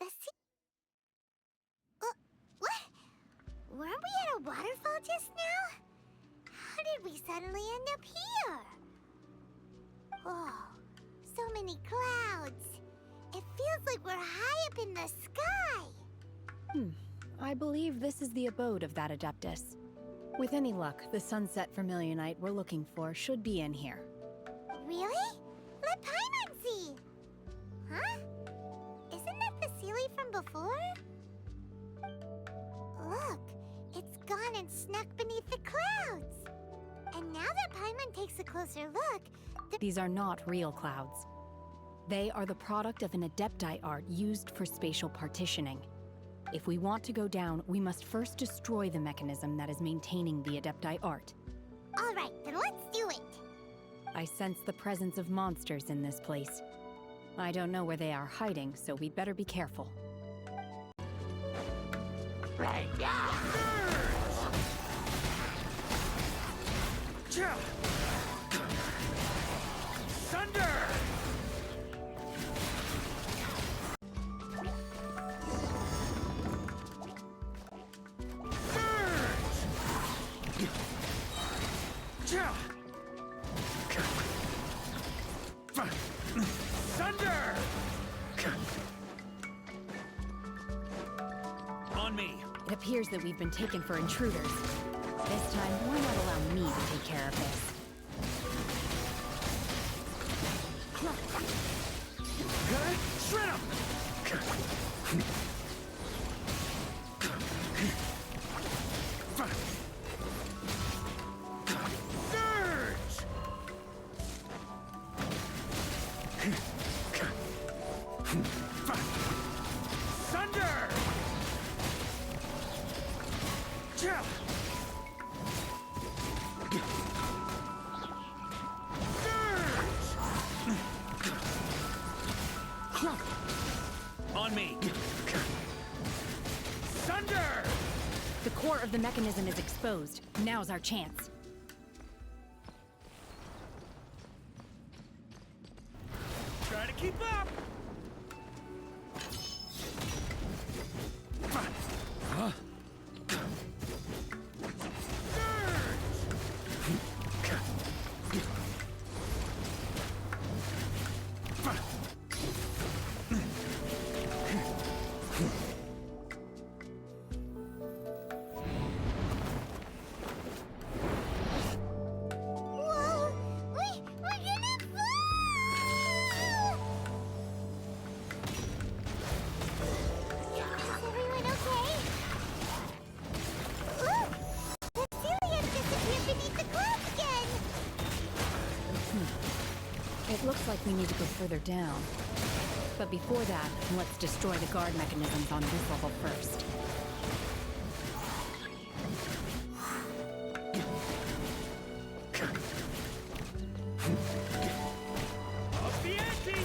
The sea... what? Weren't we at a waterfall just now? How did we suddenly end up here? Oh, so many clouds. It feels like we're high up in the sky. I believe this is the abode of that Adeptus. With any luck, the Sunset Vermilionite we're looking for should be in here. Really? Let Paimon see! Huh? Isn't that the Seelie from before? Look, it's gone and snuck beneath the clouds. And now that Paimon takes a closer look, These are not real clouds. They are the product of an Adepti art used for spatial partitioning. If we want to go down, we must first destroy the mechanism that is maintaining the Adepti art. All right, then let's do it. I sense the presence of monsters in this place. I don't know where they are hiding, so we'd better be careful. Right now! Thunder! Thunder! On me. It appears that we've been taken for intruders. This time, why not allow me to take care of this? Good? Shred 'em! Surge! Thunder! On me! Thunder! The core of the mechanism is exposed. Now's our chance. Try to keep up! Whoa! We're gonna fall! Is everyone okay? Look! The Celia disappeared beneath the clouds again! It looks like we need to go further down. But before that, let's destroy the guard mechanisms on this level first. Up the ante!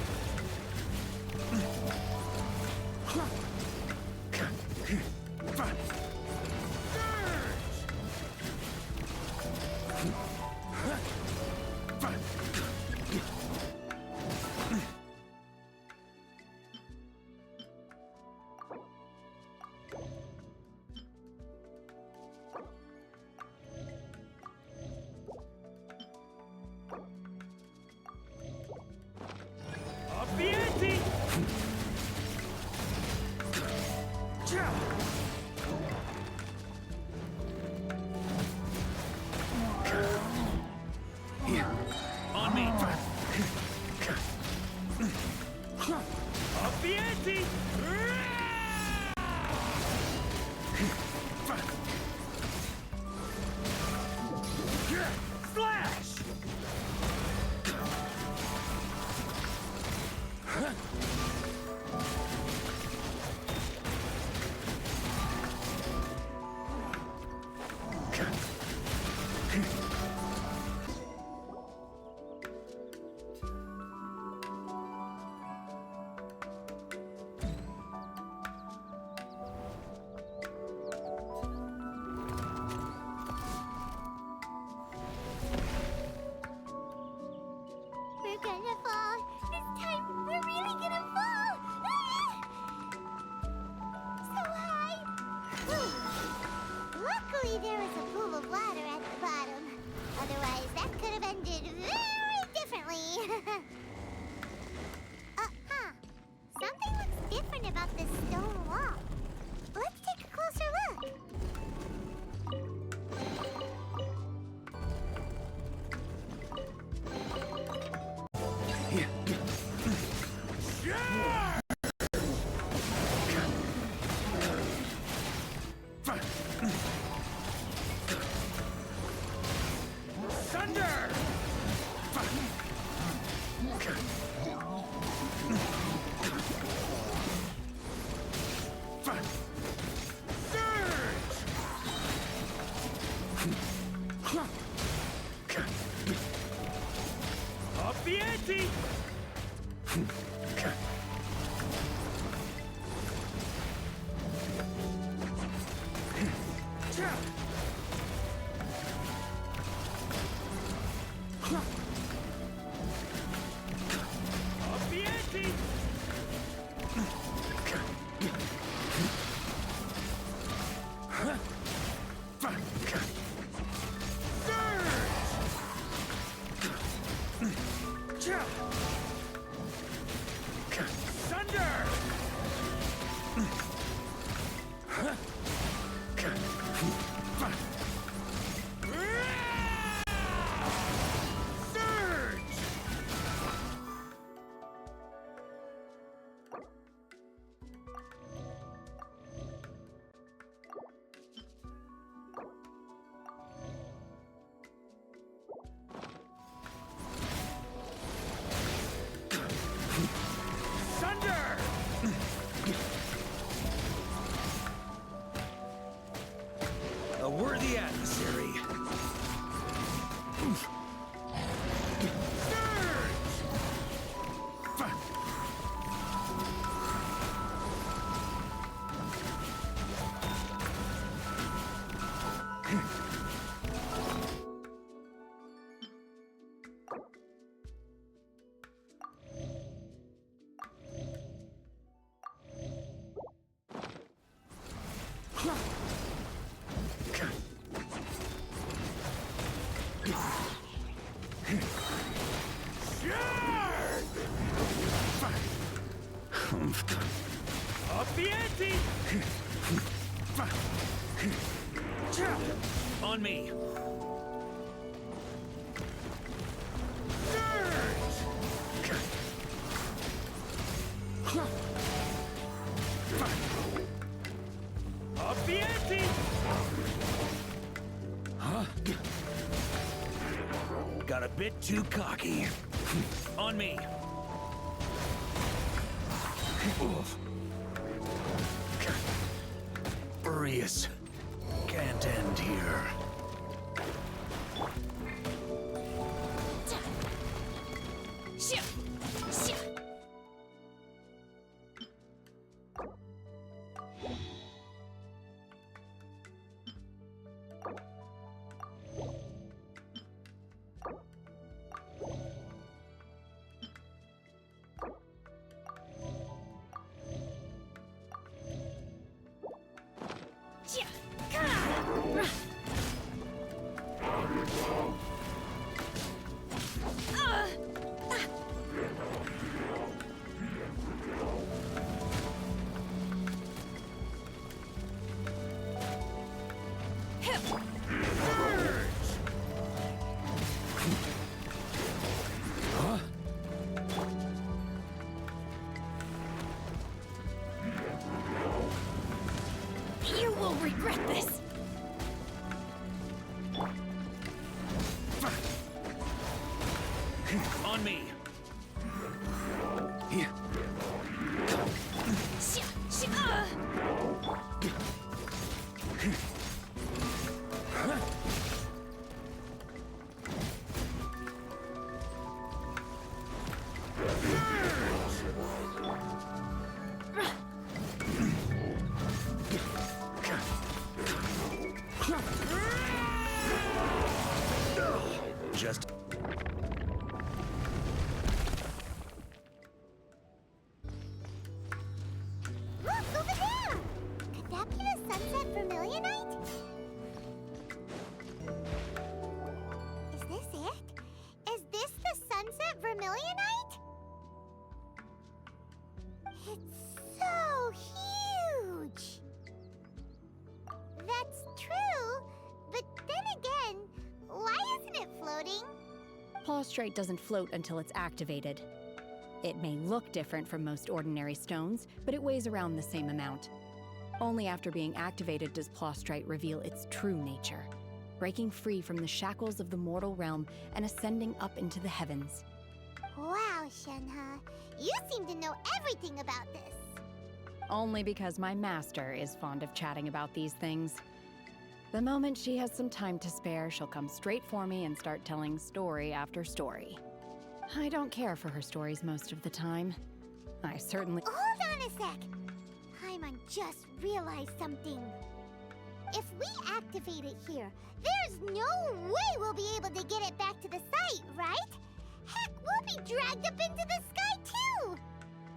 Up the ante! On me! Up the ante! Flash! there was a pool of water at the bottom. Otherwise, that could have ended very differently. Something looks different about this stone wall. Let's take a closer look. Thunder! Up the ante! Up the ante! Thunder! Surge! Thunder! A worthy adversary. Up the ante! On me! Up the ante! Huh? Got a bit too cocky. On me! Furious. Can't end here. You will regret this! On me! so huge. That's true, but then again, why isn't it floating? Plaustrite doesn't float until it's activated. It may look different from most ordinary stones, but it weighs around the same amount. Only after being activated does Plaustrite reveal its true nature, breaking free from the shackles of the mortal realm and ascending up into the heavens. Wow, Shenhe, you seem to know everything about this. Only because my master is fond of chatting about these things. The moment she has some time to spare, she'll come straight for me and start telling story after story. I don't care for her stories most of the time. I certainly— Hold on a sec. Paimon just realized something. If we activate it here, there's no way we'll be able to get it back to the site, right? Heck, we'll be dragged up into the sky too!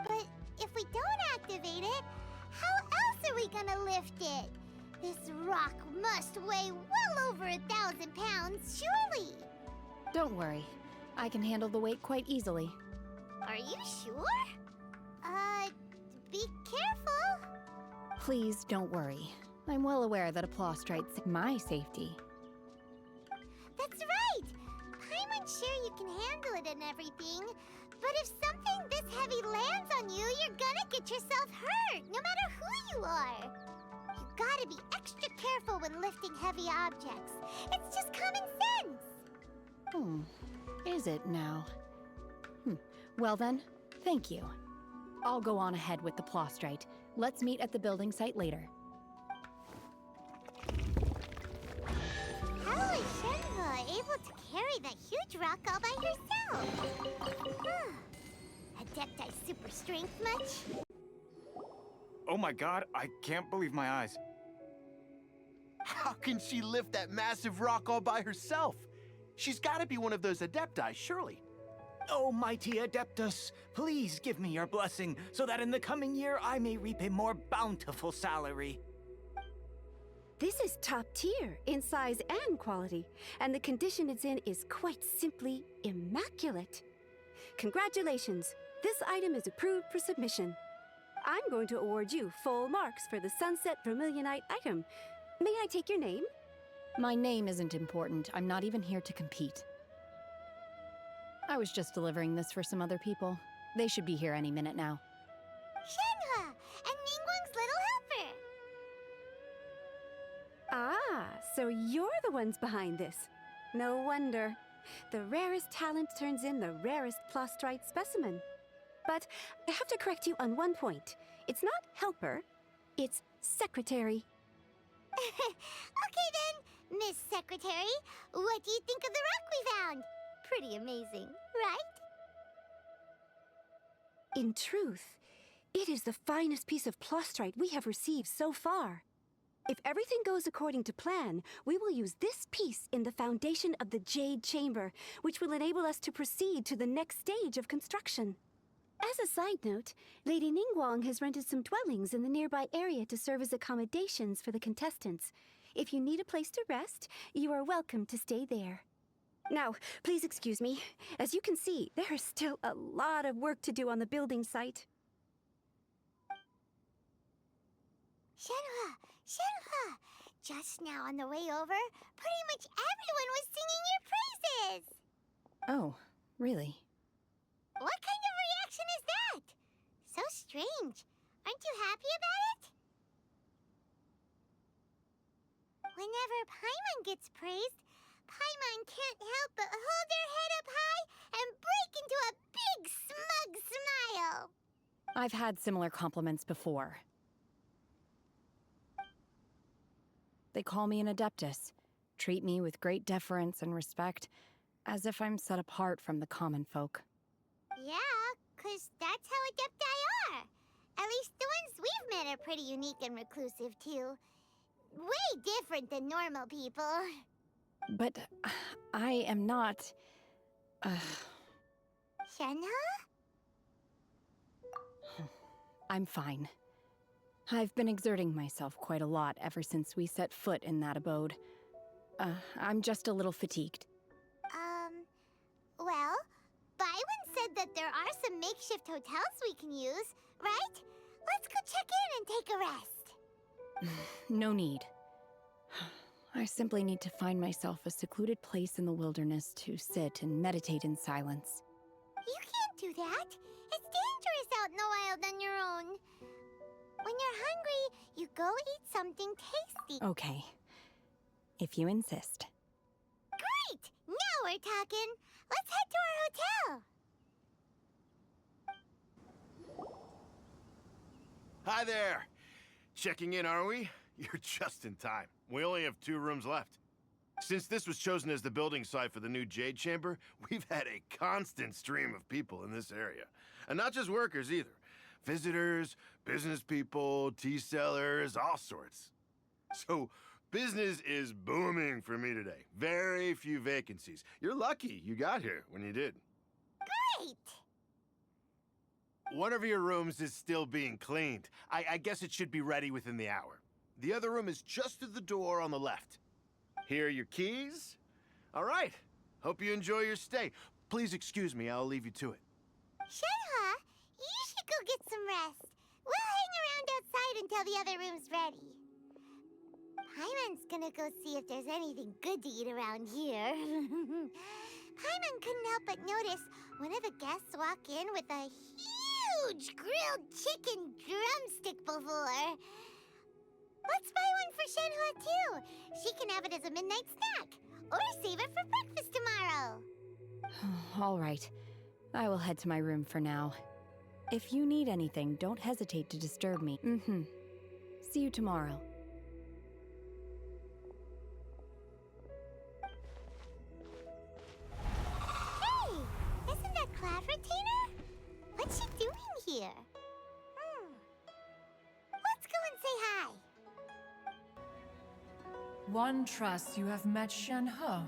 But if we don't activate it, how else are we gonna lift it? This rock must weigh well over 1,000 pounds, surely! Don't worry. I can handle the weight quite easily. Are you sure? Be careful. Please don't worry. I'm well aware that a Plaustrite's my safety. That's right! Paimon's sure you can handle it and everything, but if something this heavy lands on you, you're gonna get yourself hurt, no matter who you are. You gotta be extra careful when lifting heavy objects. It's just common sense. Is it now? Well then, thank you. I'll go on ahead with the Plaustrite. Let's meet at the building site later. How is Shenhe able to carry that huge rock all by herself? Adepti super strength much? Oh my god, I can't believe my eyes. How can she lift that massive rock all by herself? She's gotta be one of those Adepti, surely. Oh, mighty Adeptus, please give me your blessing so that in the coming year I may reap a more bountiful salary. This is top tier in size and quality, and the condition it's in is quite simply immaculate. Congratulations! This item is approved for submission. I'm going to award you full marks for the Sunset Vermilionite item. May I take your name? My name isn't important. I'm not even here to compete. I was just delivering this for some other people. They should be here any minute now. Shenhe and Ningguang's little helper. Ah, so you're the ones behind this. No wonder. The rarest talent turns in the rarest Plaustrite specimen. But I have to correct you on one point. It's not helper, it's secretary. Okay then, Miss Secretary, what do you think of the rock we found? Pretty amazing, right? In truth, it is the finest piece of Plaustrite we have received so far. If everything goes according to plan, we will use this piece in the foundation of the Jade Chamber, which will enable us to proceed to the next stage of construction. As a side note, Lady Ningguang has rented some dwellings in the nearby area to serve as accommodations for the contestants. If you need a place to rest, you are welcome to stay there. Now, please excuse me. As you can see, there is still a lot of work to do on the building site. Shenhe, Shenhe! Just now on the way over, pretty much everyone was singing your praises! Oh, really? What kind of reaction is that? So strange. Aren't you happy about it? Whenever Paimon gets praised, Paimon can't help but hold her head up high and break into a big smug smile. I've had similar compliments before. They call me an Adeptus, treat me with great deference and respect, as if I'm set apart from the common folk. Yeah, 'cause that's how Adepti are. At least the ones we've met are pretty unique and reclusive, too. Way different than normal people. But I am not... Shenhe? I'm fine. I've been exerting myself quite a lot ever since we set foot in that abode. I'm just a little fatigued. Well, Byron said that there are some makeshift hotels we can use, right? take a rest. No need. I simply need to find myself a secluded place in the wilderness to sit and meditate in silence. You can't do that. It's dangerous out in the wild on your own. When you're hungry, you go eat something tasty. Okay. If you insist. Great! Now we're talking. Let's head to our hotel. Hi there. Checking in, are we? You're just in time. We only have 2 rooms left. Since this was chosen as the building site for the new Jade Chamber, we've had a constant stream of people in this area. And not just workers either. Visitors, business people, tea sellers, all sorts. So, business is booming for me today. Very few vacancies. You're lucky you got here when you did. Great! One of your rooms is still being cleaned. I guess it should be ready within the hour. The other room is just through the door on the left. Here are your keys. All right. Hope you enjoy your stay. Please excuse me, I'll leave you to it. Shenhe, you should go get some rest. We'll hang around outside until the other room's ready. Paimon's gonna go see if there's anything good to eat around here. Paimon couldn't help but notice one of the guests walk in with a huge grilled chicken drumstick before. Let's buy one for Shenhe too. She can have it as a midnight snack, or save it for breakfast tomorrow. All right. I will head to my room for now. If you need anything, don't hesitate to disturb me. See you tomorrow. Hey! Isn't that Cloud Retainer? What's she doing here? Let's go and say hi. One trusts you have met Shenhe.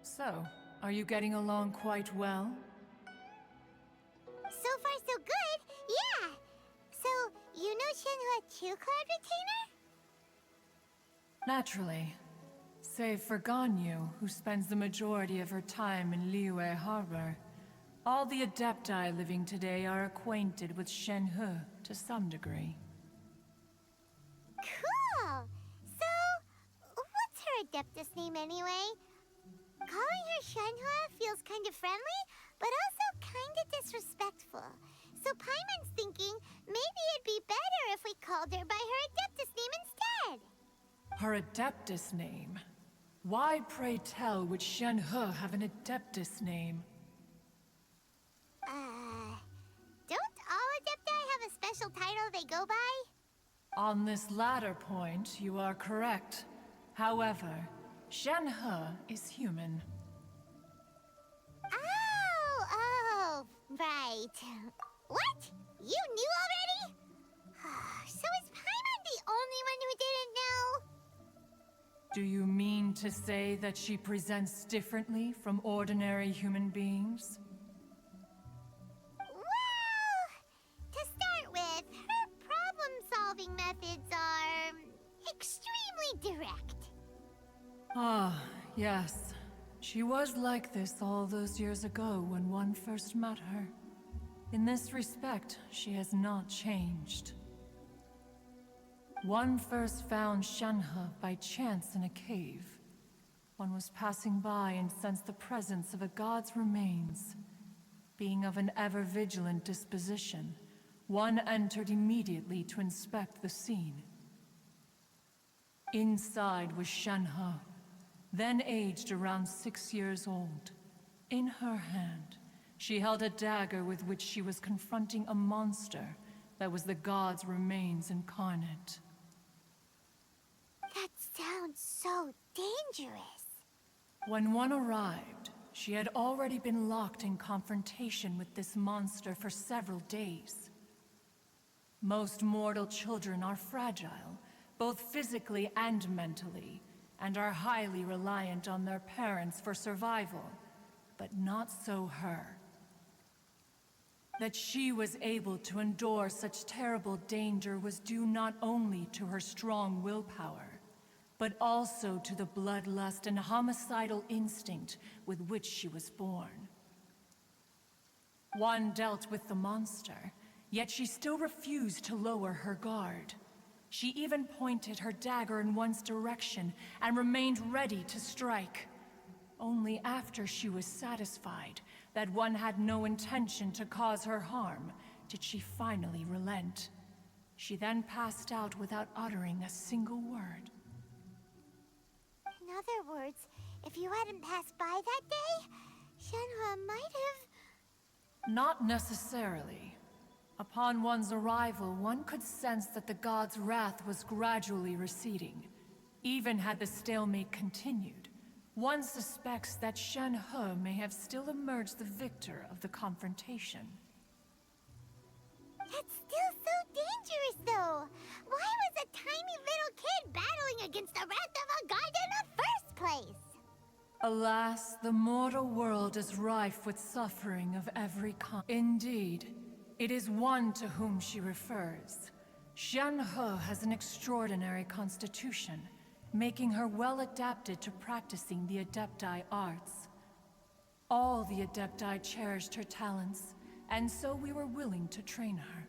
So, are you getting along quite well? So far, so good. Yeah. So, you know Shenhe too, Cloud Retainer? Naturally. Save for Ganyu, who spends the majority of her time in Liyue Harbor. All the Adepti living today are acquainted with Shenhe to some degree. Cool. So, what's her Adeptus name anyway? Calling her Shenhe feels kind of friendly, but also kind of disrespectful. So Paimon's thinking maybe it'd be better if we called her by her Adeptus name instead. Her Adeptus name? Why, pray tell, would Shenhe have an Adeptus name? Don't all Adepti have a special title they go by? On this latter point, you are correct. However, Shenhe is human. Oh, right. What? You knew already? So is Paimon the only one who didn't know? Do you mean to say that she presents differently from ordinary human beings? Well, to start with, her problem-solving methods are extremely direct. Ah, yes. She was like this all those years ago when one first met her. In this respect, she has not changed. One first found Shenhe by chance in a cave. One was passing by and sensed the presence of a god's remains. Being of an ever-vigilant disposition, one entered immediately to inspect the scene. Inside was Shenhe, then aged around 6 years old. In her hand, she held a dagger with which she was confronting a monster that was the god's remains incarnate. That sounds so dangerous. When one arrived, she had already been locked in confrontation with this monster for several days. Most mortal children are fragile, both physically and mentally, and are highly reliant on their parents for survival, but not so her. That she was able to endure such terrible danger was due not only to her strong willpower, but also to the bloodlust and homicidal instinct with which she was born. One dealt with the monster, yet she still refused to lower her guard. She even pointed her dagger in one's direction and remained ready to strike. Only after she was satisfied that one had no intention to cause her harm did she finally relent. She then passed out without uttering a single word. In other words, if you hadn't passed by that day, Shenhe might have... Not necessarily. Upon one's arrival, one could sense that the god's wrath was gradually receding. Even had the stalemate continued, one suspects that Shenhe may have still emerged the victor of the confrontation. That's still so dangerous, though. Why was a tiny little kid battling against the wrath of a god in the first place? Alas, the mortal world is rife with suffering of every kind. Indeed, it is one to whom she refers. Shenhe has an extraordinary constitution, making her well adapted to practicing the Adepti arts. All the Adepti cherished her talents, and so we were willing to train her.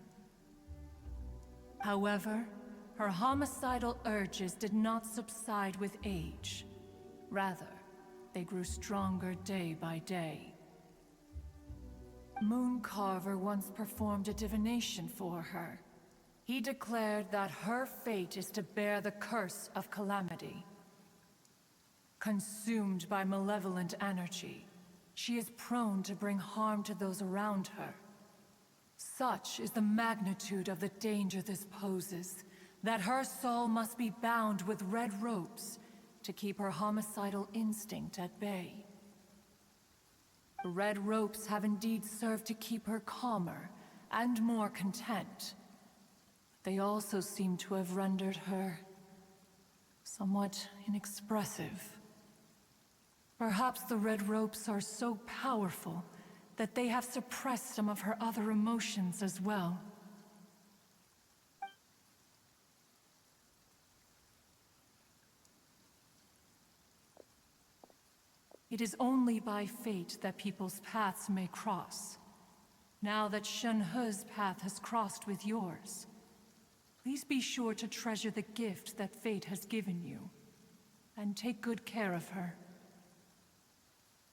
However, her homicidal urges did not subside with age. Rather, they grew stronger day by day. Mooncarver once performed a divination for her. He declared that her fate is to bear the curse of calamity. Consumed by malevolent energy, she is prone to bring harm to those around her. Such is the magnitude of the danger this poses, that her soul must be bound with red ropes to keep her homicidal instinct at bay. The red ropes have indeed served to keep her calmer and more content. They also seem to have rendered her somewhat inexpressive. Perhaps the red ropes are so powerful that they have suppressed some of her other emotions as well. It is only by fate that people's paths may cross. Now that Shenhe's path has crossed with yours, please be sure to treasure the gift that fate has given you, and take good care of her.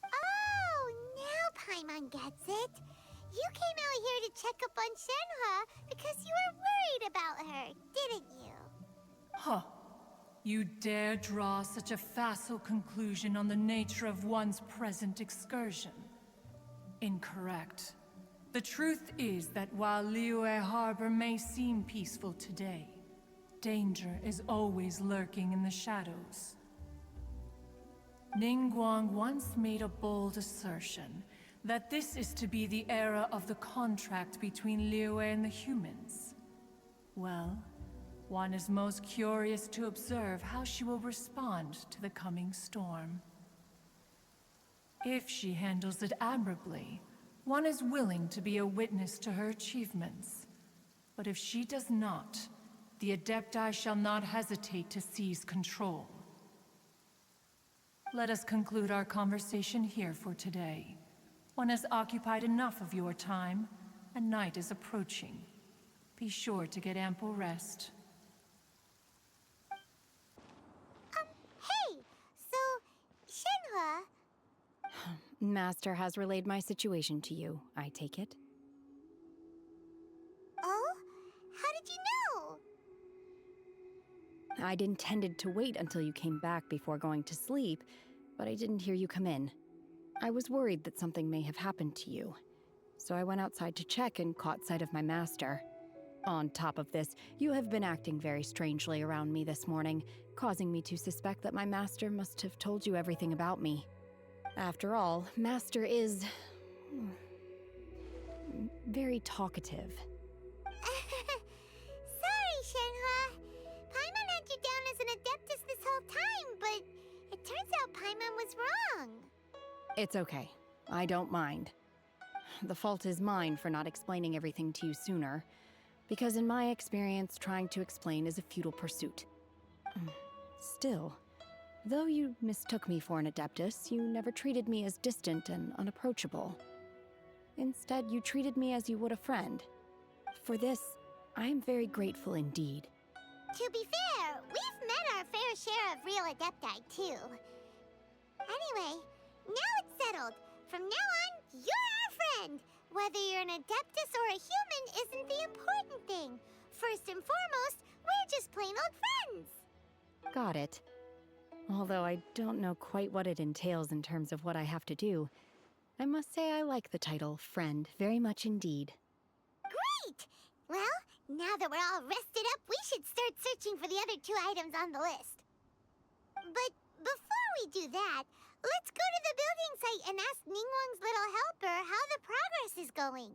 Oh, now Paimon gets it. You came out here to check up on Shenhe because you were worried about her, didn't you? Huh. You dare draw such a facile conclusion on the nature of one's present excursion? Incorrect. The truth is that while Liyue Harbor may seem peaceful today, danger is always lurking in the shadows. Ningguang once made a bold assertion that this is to be the era of the contract between Liyue and the humans. Well, one is most curious to observe how she will respond to the coming storm. If she handles it admirably, one is willing to be a witness to her achievements. But if she does not, the Adepti shall not hesitate to seize control. Let us conclude our conversation here for today. One has occupied enough of your time, and night is approaching. Be sure to get ample rest. Hey, so Shenhe... Master has relayed my situation to you, I take it. Oh? How did you know? I'd intended to wait until you came back before going to sleep, but I didn't hear you come in. I was worried that something may have happened to you, so I went outside to check and caught sight of my master. On top of this, you have been acting very strangely around me this morning, causing me to suspect that my master must have told you everything about me. After all, Master is... very talkative. Sorry, Shenhe. Paimon had you down as an Adeptus this whole time, but it turns out Paimon was wrong. It's okay. I don't mind. The fault is mine for not explaining everything to you sooner, because in my experience, trying to explain is a futile pursuit. Still, though you mistook me for an Adeptus, you never treated me as distant and unapproachable. Instead, you treated me as you would a friend. For this, I am very grateful indeed. To be fair, we've met our fair share of real Adepti, too. Anyway, now it's settled. From now on, you're our friend. Whether you're an Adeptus or a human isn't the important thing. First and foremost, we're just plain old friends. Got it. Although I don't know quite what it entails in terms of what I have to do, I must say I like the title friend very much indeed. Great! Well, now that we're all rested up, we should start searching for the other 2 items on the list. But before we do that, let's go to the building site and ask Ningguang's little helper how the progress is going.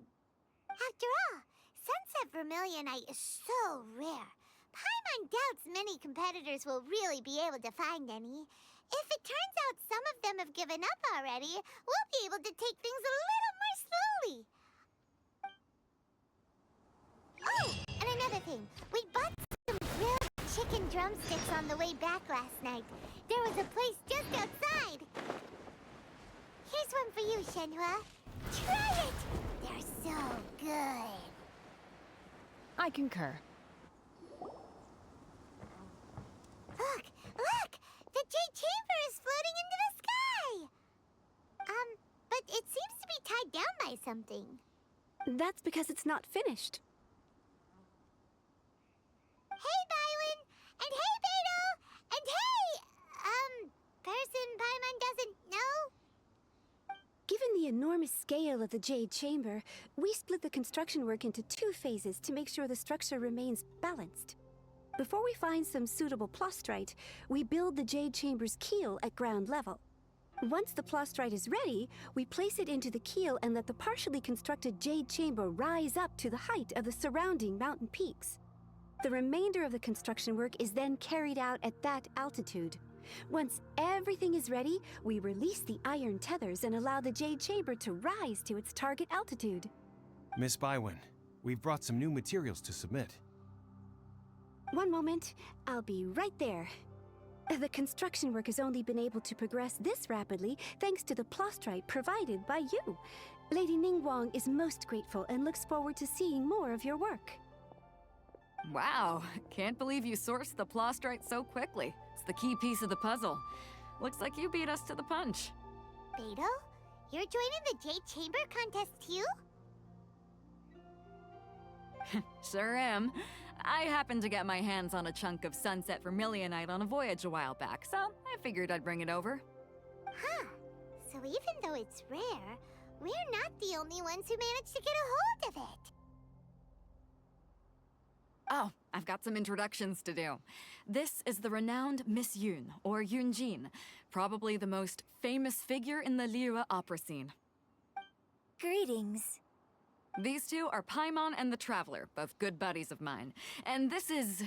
After all, Sunset Vermilionite is so rare. Paimon doubts many competitors will really be able to find any. If it turns out some of them have given up already, we'll be able to take things a little more slowly. Oh, and another thing. We bought some grilled chicken drumsticks on the way back last night. There was a place just outside. Here's one for you, Shenhua. Try it! They're so good. I concur. Look! Look! The Jade Chamber is floating into the sky! But it seems to be tied down by something. That's because it's not finished. Hey, Bywin! And hey, Beto! And hey, person Paimon doesn't know? Given the enormous scale of the Jade Chamber, we split the construction work into 2 phases to make sure the structure remains balanced. Before we find some suitable plastrite, we build the Jade Chamber's keel at ground level. Once the plastrite is ready, we place it into the keel and let the partially constructed Jade Chamber rise up to the height of the surrounding mountain peaks. The remainder of the construction work is then carried out at that altitude. Once everything is ready, we release the iron tethers and allow the Jade Chamber to rise to its target altitude. Miss Bywin, we've brought some new materials to submit. One moment, I'll be right there. The construction work has only been able to progress this rapidly thanks to the plastrite provided by you. Lady Ningguang is most grateful and looks forward to seeing more of your work. Wow, can't believe you sourced the plastrite so quickly. It's the key piece of the puzzle. Looks like you beat us to the punch. Beto? You're joining the Jade Chamber contest too? Sure am. I happened to get my hands on a chunk of Sunset Vermilionite on a voyage a while back, so I figured I'd bring it over. Huh. So even though it's rare, we're not the only ones who managed to get a hold of it. Oh, I've got some introductions to do. This is the renowned Miss Yun, or Yunjin, probably the most famous figure in the Liyue opera scene. Greetings. These 2 are Paimon and the Traveler, both good buddies of mine. And this is...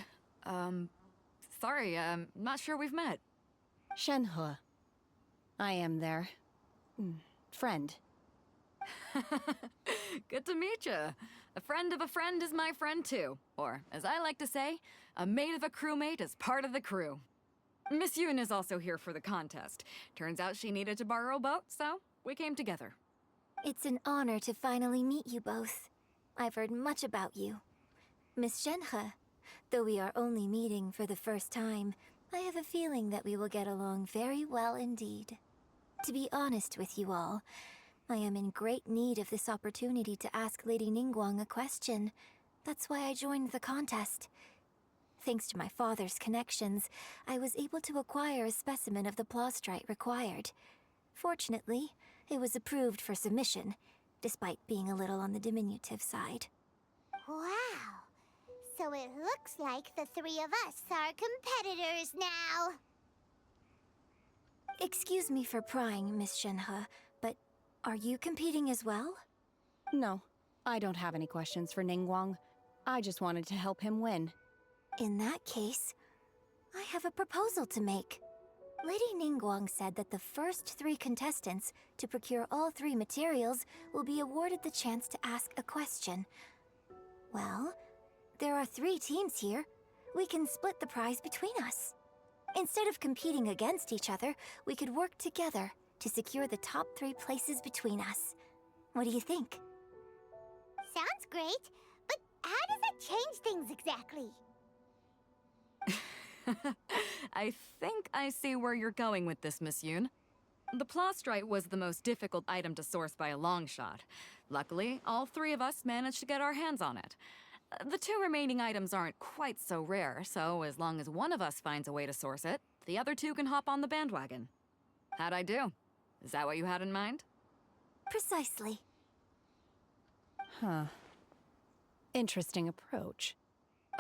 sorry, not sure we've met. Shenhua. I am their... friend. Good to meet you. A friend of a friend is my friend too. Or, as I like to say, a mate of a crewmate is part of the crew. Miss Yun is also here for the contest. Turns out she needed to borrow a boat, so we came together. It's an honor to finally meet you both. I've heard much about you. Miss Shenhe, though we are only meeting for the first time, I have a feeling that we will get along very well indeed. To be honest with you all, I am in great need of this opportunity to ask Lady Ningguang a question. That's why I joined the contest. Thanks to my father's connections, I was able to acquire a specimen of the plastrite required. Fortunately, it was approved for submission, despite being a little on the diminutive side. Wow. So it looks like the 3 of us are competitors now. Excuse me for prying, Miss Shenhe, but are you competing as well? No, I don't have any questions for Ningguang. I just wanted to help him win. In that case, I have a proposal to make. Lady Ningguang said that the first 3 contestants to procure all 3 materials will be awarded the chance to ask a question. Well, there are 3 teams here. We can split the prize between us. Instead of competing against each other, we could work together to secure the top 3 places between us. What do you think? Sounds great, but how does that change things exactly? I think I see where you're going with this, Miss Yoon. The plastrite was the most difficult item to source by a long shot. Luckily, all three of us managed to get our hands on it. The two remaining items aren't quite so rare, so as long as one of us finds a way to source it, the other two can hop on the bandwagon. How'd I do? Is that what you had in mind? Precisely. Huh. Interesting approach.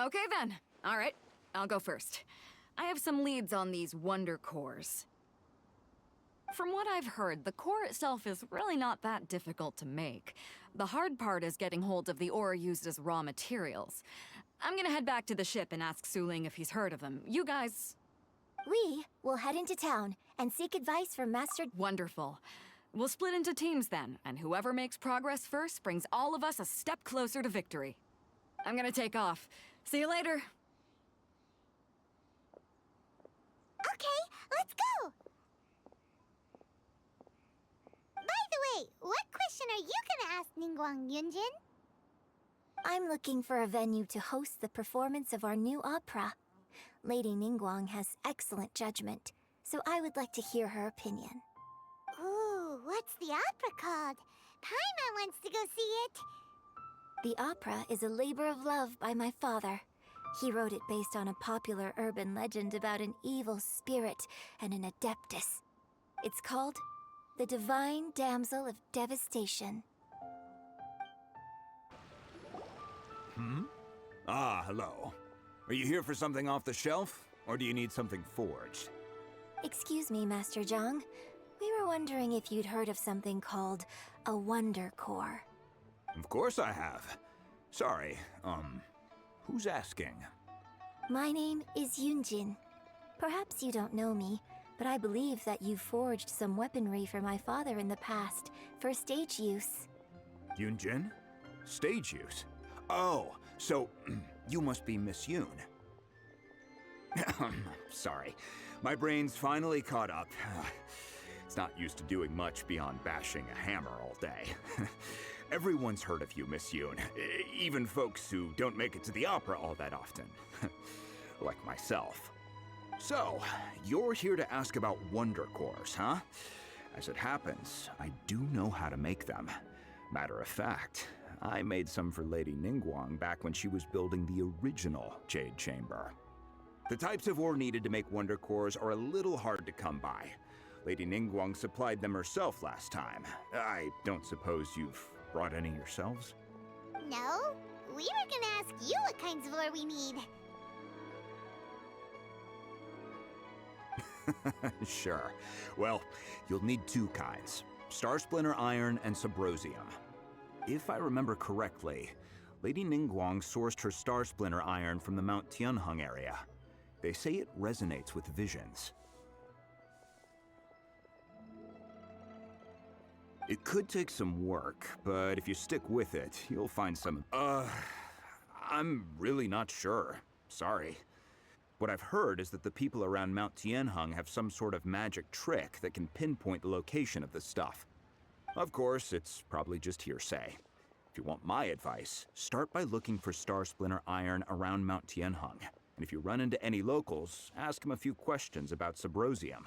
Okay then. All right, I'll go first. I have some leads on these wonder cores. From what I've heard, the core itself is really not that difficult to make. The hard part is getting hold of the ore used as raw materials. I'm gonna head back to the ship and ask Suling if he's heard of them. You guys... We will head into town and seek advice from Master... Wonderful. We'll split into teams then, and whoever makes progress first brings all of us a step closer to victory. I'm gonna take off. See you later. Okay, let's go! By the way, what question are you gonna ask Ningguang, Yunjin? I'm looking for a venue to host the performance of our new opera. Lady Ningguang has excellent judgment, so I would like to hear her opinion. Ooh, what's the opera called? Paimon wants to go see it. The opera is a labor of love by my father. He wrote it based on a popular urban legend about an evil spirit and an adeptus. It's called The Divine Damsel of Devastation. Ah, hello. Are you here for something off the shelf, or do you need something forged? Excuse me, Master Zhang. We were wondering if you'd heard of something called a Wonder Core. Of course I have. Sorry, who's asking? My name is Yunjin. Perhaps you don't know me, but I believe that you forged some weaponry for my father in the past, for stage use. Yunjin? Stage use? Oh, so you must be Miss Yoon. Sorry, my brain's finally caught up. It's not used to doing much beyond bashing a hammer all day. Everyone's heard of you, Miss Yoon. Even folks who don't make it to the opera all that often. Like myself. So, you're here to ask about Wonder Cores, huh? As it happens, I do know how to make them. Matter of fact, I made some for Lady Ningguang back when she was building the original Jade Chamber. The types of ore needed to make Wonder Cores are a little hard to come by. Lady Ningguang supplied them herself last time. I don't suppose you've brought any yourselves? No, we were gonna ask you what kinds of ore we need. Sure. Well, you'll need two kinds. Star Splinter Iron and Subrosium. If I remember correctly, Lady Ningguang sourced her Star Splinter Iron from the Mount Tianheng area. They say it resonates with visions. It could take some work, but if you stick with it, you'll find some... I'm really not sure. Sorry. What I've heard is that the people around Mount Tianheng have some sort of magic trick that can pinpoint the location of the stuff. Of course, it's probably just hearsay. If you want my advice, start by looking for Star Splinter Iron around Mount Tianheng. And if you run into any locals, ask them a few questions about Subrosium.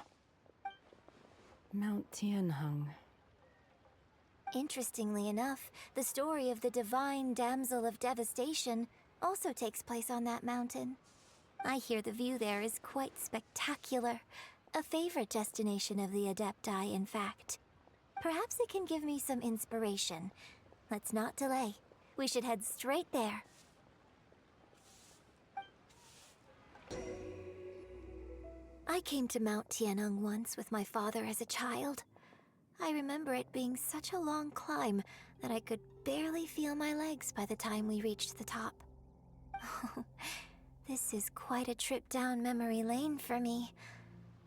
Mount Tianheng. Interestingly enough, the story of the Divine Damsel of Devastation also takes place on that mountain. I hear the view there is quite spectacular. A favorite destination of the Adepti, in fact. Perhaps it can give me some inspiration. Let's not delay. We should head straight there. I came to Mount Tianheng once with my father as a child. I remember it being such a long climb that I could barely feel my legs by the time we reached the top. This is quite a trip down memory lane for me.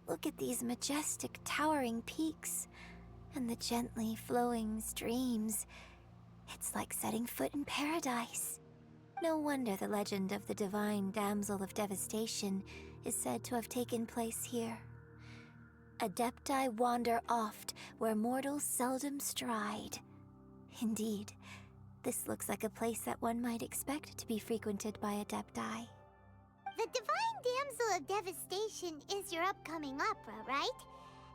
Look at these majestic, towering peaks, and the gently flowing streams. It's like setting foot in paradise. No wonder the legend of the Divine Damsel of Devastation is said to have taken place here. Adepti wander oft where mortals seldom stride. Indeed, this looks like a place that one might expect to be frequented by Adepti. The Divine Damsel of Devastation is your upcoming opera, right?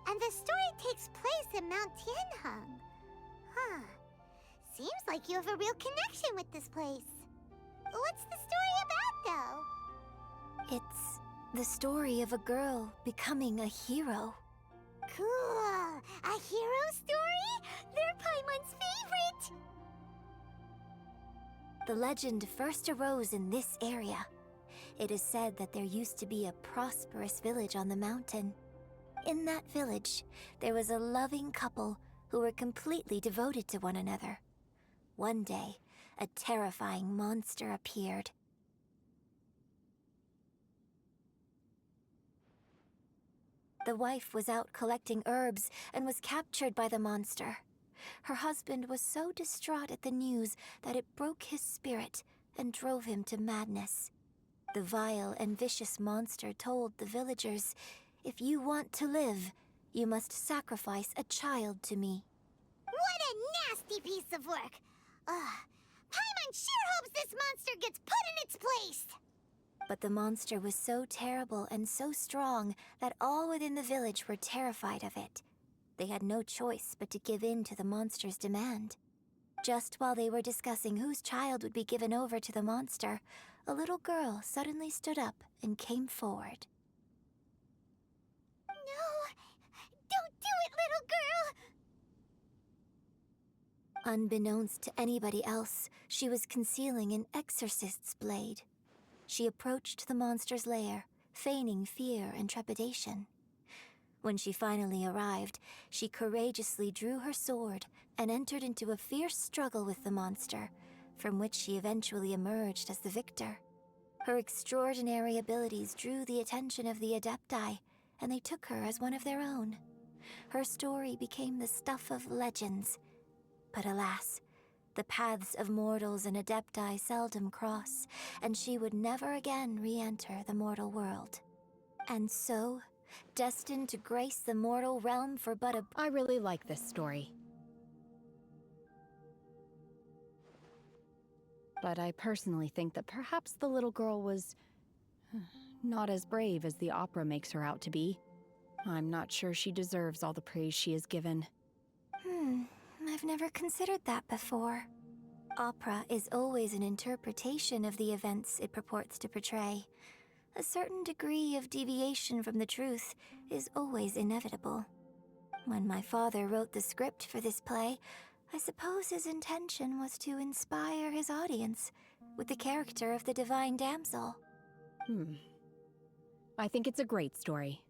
And the story takes place in Mount Tianheng. Huh. Seems like you have a real connection with this place. What's the story about, though? It's the story of a girl becoming a hero. Cool! A hero story? They're Paimon's favorite! The legend first arose in this area. It is said that there used to be a prosperous village on the mountain. In that village, there was a loving couple who were completely devoted to one another. One day, a terrifying monster appeared. The wife was out collecting herbs and was captured by the monster. Her husband was so distraught at the news that it broke his spirit and drove him to madness. The vile and vicious monster told the villagers, "If you want to live, you must sacrifice a child to me." What a nasty piece of work! Paimon sure hopes this monster gets put in its place! But the monster was so terrible and so strong that all within the village were terrified of it. They had no choice but to give in to the monster's demand. Just while they were discussing whose child would be given over to the monster, a little girl suddenly stood up and came forward. No! Don't do it, little girl! Unbeknownst to anybody else, she was concealing an exorcist's blade. She approached the monster's lair, feigning fear and trepidation. When she finally arrived, she courageously drew her sword and entered into a fierce struggle with the monster, from which she eventually emerged as the victor. Her extraordinary abilities drew the attention of the Adepti, and they took her as one of their own. Her story became the stuff of legends. But alas, the paths of mortals and Adepti seldom cross, and she would never again re-enter the mortal world. And so, destined to grace the mortal realm for but a... I really like this story. But I personally think that perhaps the little girl was not as brave as the opera makes her out to be. I'm not sure she deserves all the praise she is given. I've never considered that before. Opera is always an interpretation of the events it purports to portray. A certain degree of deviation from the truth is always inevitable. When my father wrote the script for this play, I suppose his intention was to inspire his audience with the character of the Divine Damsel. I think it's a great story.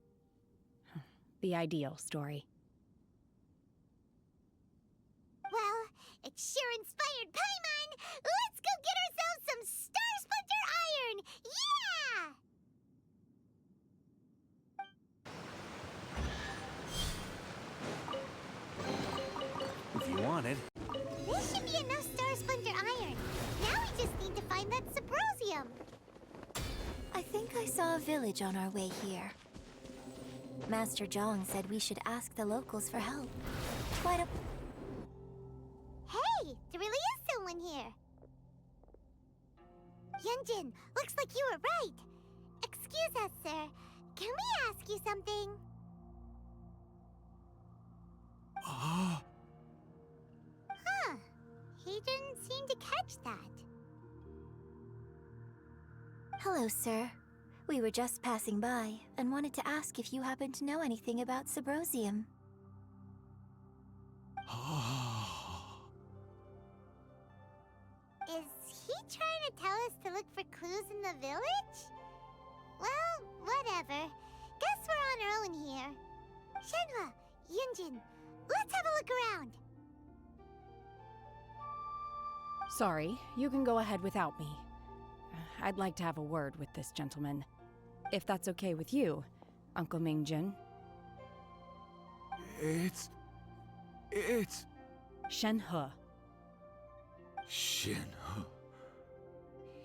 The ideal story. Well, it sure inspired Paimon! Let's go get ourselves some Star Splinter Iron! Yeah! If you wanted. This should be enough Star Splinter Iron. Now we just need to find that Subrosium. I think I saw a village on our way here. Master Zhang said we should ask the locals for help. Why don't... Hey, there really is someone here. Yunjin, looks like you were right. Excuse us, sir. Can we ask you something? Huh. He didn't seem to catch that. Hello, sir. We were just passing by and wanted to ask if you happen to know anything about Subrosium. Is he trying to tell us to look for clues in the village? Well, whatever. Guess we're on our own here. Shenhua, Yunjin, let's have a look around. Sorry, you can go ahead without me. I'd like to have a word with this gentleman. If that's okay with you, Uncle Mingjin. It's... Shenhe. Shenhe.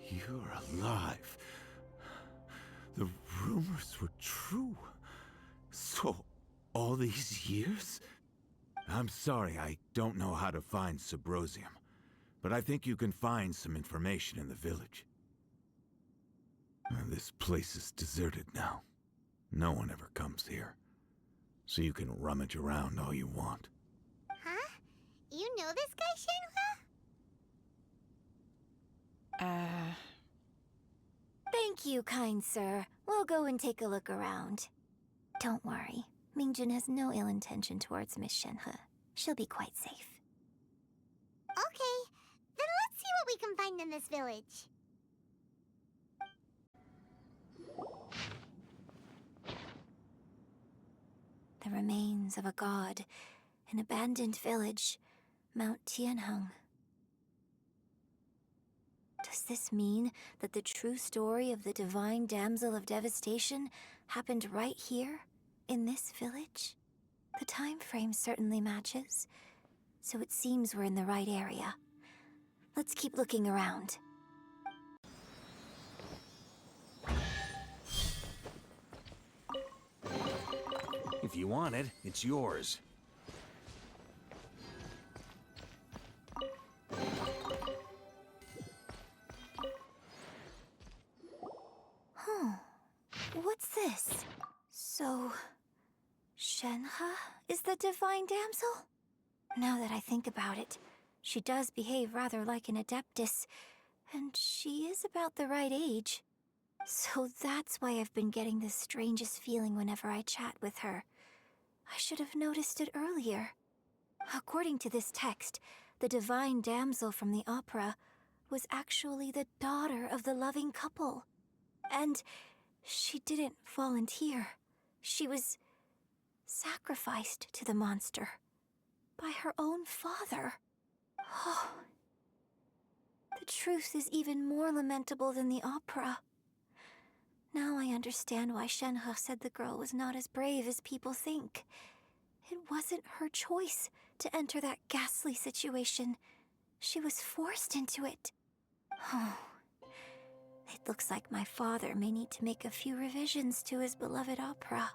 You're alive. The rumors were true. So, all these years? I'm sorry, I don't know how to find Subrosium, but I think you can find some information in the village. This place is deserted now. No one ever comes here. So you can rummage around all you want. Huh? You know this guy, Shenhua? Thank you, kind sir. We'll go and take a look around. Don't worry. Mingjun has no ill intention towards Miss Shenhe. She'll be quite safe. Okay, then let's see what we can find in this village. The remains of a god, an abandoned village, Mount Tianheng. Does this mean that the true story of the Divine Damsel of Devastation happened right here, in this village? The time frame certainly matches, so it seems we're in the right area. Let's keep looking around. If you want it, it's yours. What's this? So, Shenhe is the Divine Damsel? Now that I think about it, she does behave rather like an Adeptus, and she is about the right age. So that's why I've been getting the strangest feeling whenever I chat with her. I should have noticed it earlier. According to this text, the Divine Damsel from the opera was actually the daughter of the loving couple. And she didn't volunteer. She was sacrificed to the monster by her own father. Oh, the truth is even more lamentable than the opera. Now I understand why Shenhe said the girl was not as brave as people think. It wasn't her choice to enter that ghastly situation. She was forced into it. Oh, it looks like my father may need to make a few revisions to his beloved opera.